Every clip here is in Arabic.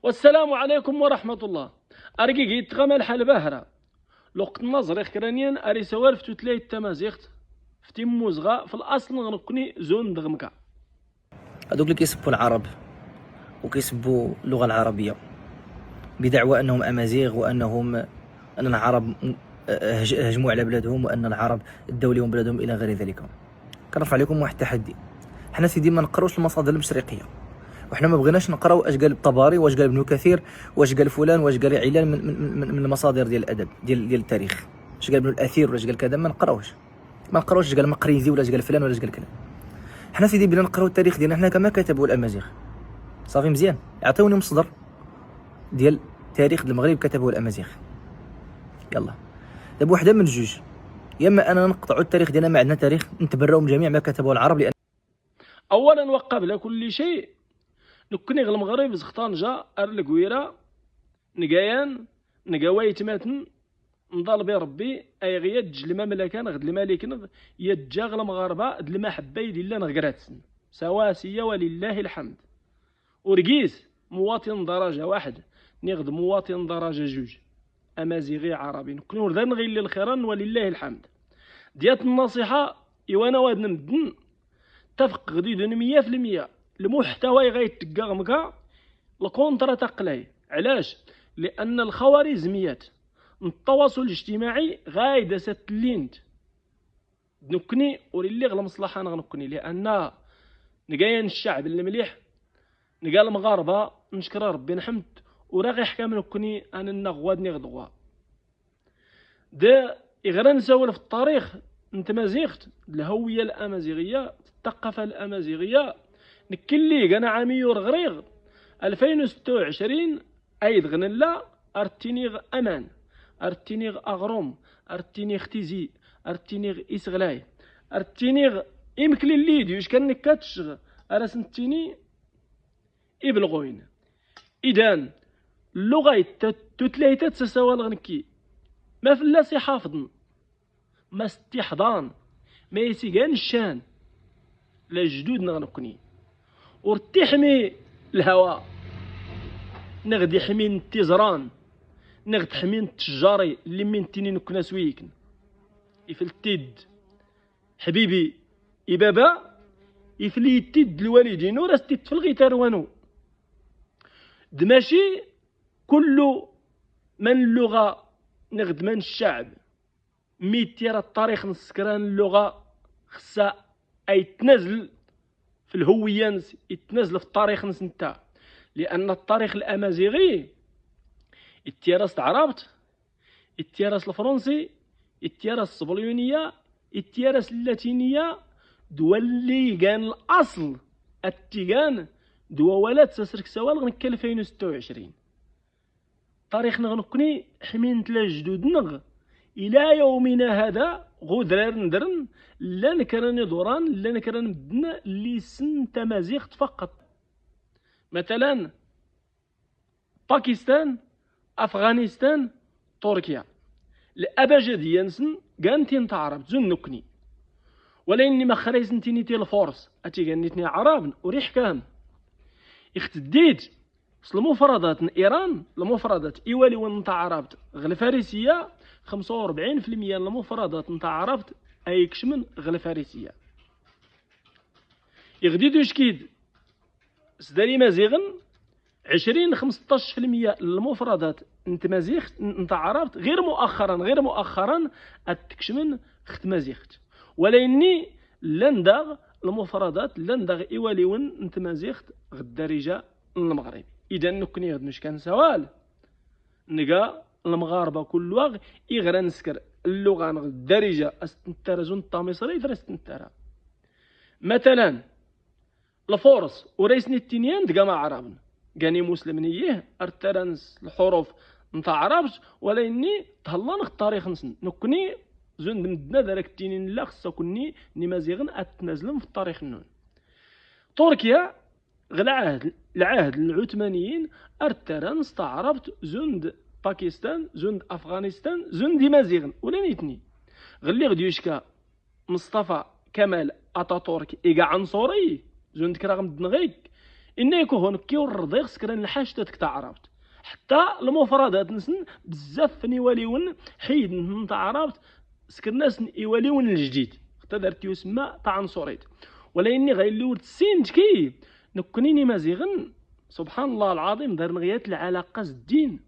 والسلام عليكم ورحمة الله. أرقيقي تغمى الحال باهرة لوقت النظر إخكرانيا أري سوالف تتلاي التمازيغت في تيموزغا في الأصل غنكوني زون دغمكا. هذوك اللي كيسبوا العرب وكيسبوا اللغة العربية بدعوى أنهم أمازيغ وأنهم أن العرب هجموا على بلادهم وأن العرب داو لهم بلادهم إلى غير ذلك. كنرفع عليكم واحد التحدي، حنا سيدي ما نقراوش المصادر المشرقية، وحنا ما بغيناش نقراو اش قال الطبري واش قال ابن كثير واش قال فلان واش قال علان من المصادر ديال الادب ديال التاريخ، اش قال ابن الاثير ولا قال كذا. ما نقراوش اش قال مقريزي ولا اش قال فلان ولا اش قال كذا. حنا سيدي بلا نقراو التاريخ ديالنا حنا كما كتبوا الامازيغ. صافي مزيان، عطيوني مصدر ديال تاريخ المغرب كتبوا الامازيغ. يلا دابا وحده من جوج، يا اما انا نقطعوا التاريخ ديالنا ما عندنا تاريخ، نتبراو من جميع ما كتبوا العرب. لان أولا وقبل كل شيء نكوني غير المغرب زختانجا أرلقويرة نقايان نقاويت ماتن نضال بي ربي أي غياد جل المملكة نغد الملك نغ يتجاغ المغاربة د المحبة يدي الله نغراتسن سواسية ولله الحمد. ورقيس مواطن درجة واحد نغد مواطن درجة جوج أمازيغي عربي نكون وردان غير للخيران ولله الحمد. ديات النصيحة إيوانا واد نمدن تفق غديدن 100% المحتوى غيتقا مكا الكونترا تقلاي. علاش؟ لأن الخوارزميات التواصل الاجتماعي غايدة ستلينت نكني وللي غلا مصلحة نغنكني، لأن نقاين الشعب المليح نقال المغاربة نشكر ربي نحمد وراه غي حكام نكني أنا النغوادني غدغوا دا إغرا نسول في التاريخ نتمازيغت الهوية الأمازيغية الثقافة الأمازيغية نكلي أنا عامي غريغ 2026 أيد غنلا أرتينيغ أمان أرتينيغ أغروم أرتينيغ تيزي أرتينيغ إسغلاي أرتينيغ إمكلي الليديو إش كان نكاتشغ أرسنتيني إبلغوين. إذن اللغة تتلايتات سسوال غنكي ما فلاسي حافظن ما استحضان ما يسيقان الشان لا جدود نغنكني ورتحمي الهواء نغدي حمين التزران نغد حمين التجاري اللي من تيني نكنا سويكن يفلتيد حبيبي إبابا يفليتيد الوالدين ورستيد في الغيتار وانو دماشي كل من اللغة نغد من الشعب ميتيرا التاريخ نسكران اللغة خصها أي تنزل في الهوية يتنزل في التاريخ نسنتا، لأن التاريخ الأمازيغي التيراس العربت التيراس الفرنسي التيراس الصبليونية التيراس اللاتينية دولي كان الأصل التيغان دوالات ساسرك سوال غنك 2026 تاريخنا غنكوني حمين تلا جدود نغ إلى يومنا هذا غدرار ندرن لا نكراني دوران لا نكران مدنا اللي سن تمازيغ فقط. مثلا باكستان أفغانستان تركيا الأبجدية نسن كانتين تعرب زن نكني ولا إني ما خريز نتينيتي الفورس أتي كانتني عرب وريح كام اختديد المفردات إيران المفردات إيوالي ونتا عربت غل فارسية 45% المفردات نتا عربت أي كشمن غل فارسية يغديدو شكيد سداري مازيغن 20-15% المفردات نتمازيغت نتا عربت غير مؤخرا التكشمن خت مازيغت ولا إني لندغ المفردات لندغ إيوالي ون نتمازيغت غدارجة المغرب. إذا نكني غد مش كان سوال نقا المغاربة كل وقت إغرا نسكر اللغة الدارجة استنترا زون مصري درستنترا. مثلا الفورس وريسني التنيان دقا مع عرب قاني مسلمنيه ارترنس الحروف نتاع عربش ولا إني تهلا التاريخ نسن نكني زون دمدنا ذلك التنين لا خصا كني نمازيغن أتنازلم في التاريخ النون. تركيا العهد العثمانيين ارتران استعربت زند باكستان زند افغانستان زند مازيغن ولا نيتني غلي غدي يشكا مصطفى كمال اتاتورك ايكا عنصري زند كراغم دنغيك إن يكون كيو الرضيغ سكران الحاجة تاع عرفت حتى المفردات نسن بزاف يوليون حيد نتا عرفت سكرناس يوليون الجديد حتى درت يسمى تاع عنصريت ولا إني غيلور تسين كي نكونيني مازيغن سبحان الله العظيم دار نغيات العلاقة الدين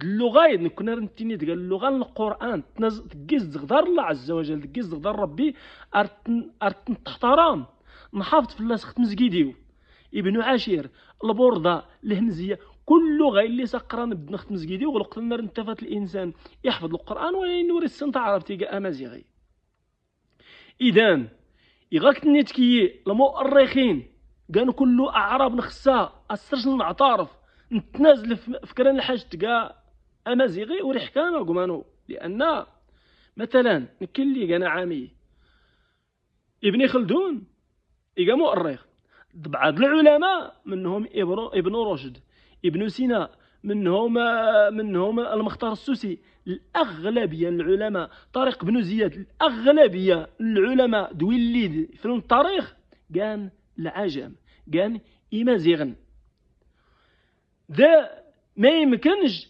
اللغة كنا رنتيني تقال اللغة القرآن تقيز تقدر الله عز وجل تقيز تقدر ربي أرتن تحترام نحافظ في الله سخت مزقيديو ابن عاشير البوردة الهمزية كل لغة اللي سقران بنخت مزقيديو وغلقت لنا انتفت الإنسان يحفظ القرآن ولا ينوري السنة عرفتي قا أمازيغي إذن يغاك نتكي المؤرخين قالوا كله أعراب نخسا أسرش نعترف نتنازل في كران الحاج تقا أمازيغي وريح كان قمانو لأن مثلا نكلي قانا عامي ابن خلدون إيقا مؤرخ بعض العلماء منهم ابن رشد ابن سينا منهم المختار السوسي الأغلبية العلماء طارق بن زياد الأغلبية العلماء دويليد في التاريخ كان العجم كان إمازيغن ذا ما يمكنش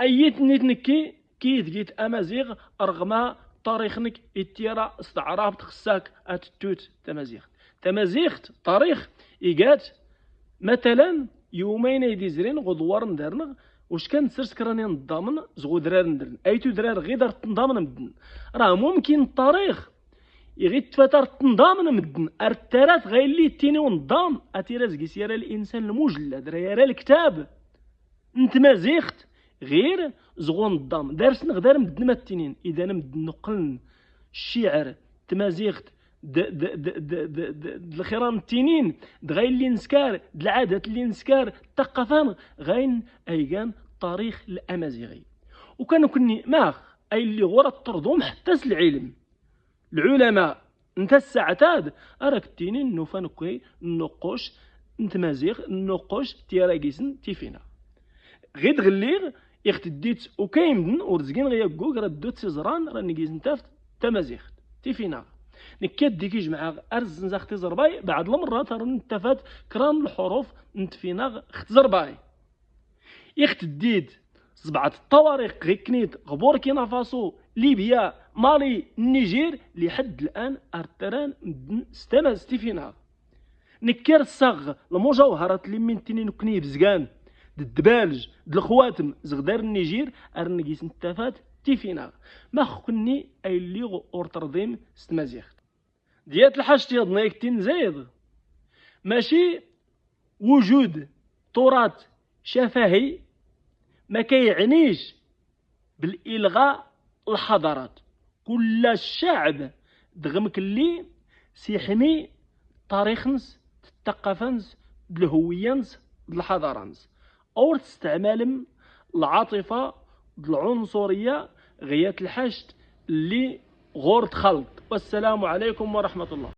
أيتني تنكي كي تجيت أمازيغ رغم تاريخنك التيرا استعراب تخساك أتتوت تمازيغ تاريخ إيجات مثلا يومين يديزرين غدوار ندرنا واش كان سرس كراني نضامن زغو درار ندرن ايتو درار غير دار تنضامن مدن راه ممكن التاريخ يغي تفتر تنضامن مدن ارتارات غير لي تيني ونضام اتيراز كيسيرا الانسان المجلد راه يرى الكتاب انت مازيخت غير زغو نضام دارس نغدار مدن ما التنين اذا مدن نقلن الشعر تمازيخت الخيران التنين دغاين اللي نسكار العادات اللي نسكار الثقافه غاين ايغان تاريخ الامازيغي وكانوا كني ماخ اي اللي غورا ترضوم حتى العلم العلماء انت الساعتاد راك التنين نوفانكوي نقوش انت مازيغ نقوش تيراكيسن تيفينا غير غليغ يختديت وكايمدن ورزقين غيا كوك ردوت سيزران راني كيز نتافت تمازيغ تيفينا نكاد ديك يجمع ارز نزاختي زرباي بعد المرات راه نتفات كرام الحروف نتفينا خت زرباي يخت الديد سبعة الطوارق غير كنيت بوركينا فاسو ليبيا مالي النيجير لحد الان ارتران ستماز تيفينا نكير الصاغ المجوهرات اللي من تنين كني بزقان الدبالج الخواتم زغدار النيجير ارنكيس نتفات تيفينا ما خكني اي اللي اورترديم ستمازيخ ديات الحاج تيضنا كتين زايد ماشي وجود تراث شفهي ما كيعنيش بالإلغاء الحضارات كل الشعب دغمك اللي سيحمي تاريخنس الثقافنس الهوينس الحضارنس او تستعمل العاطفة العنصرية غيات الحاج اللي غور تخلط. والسلام عليكم ورحمة الله.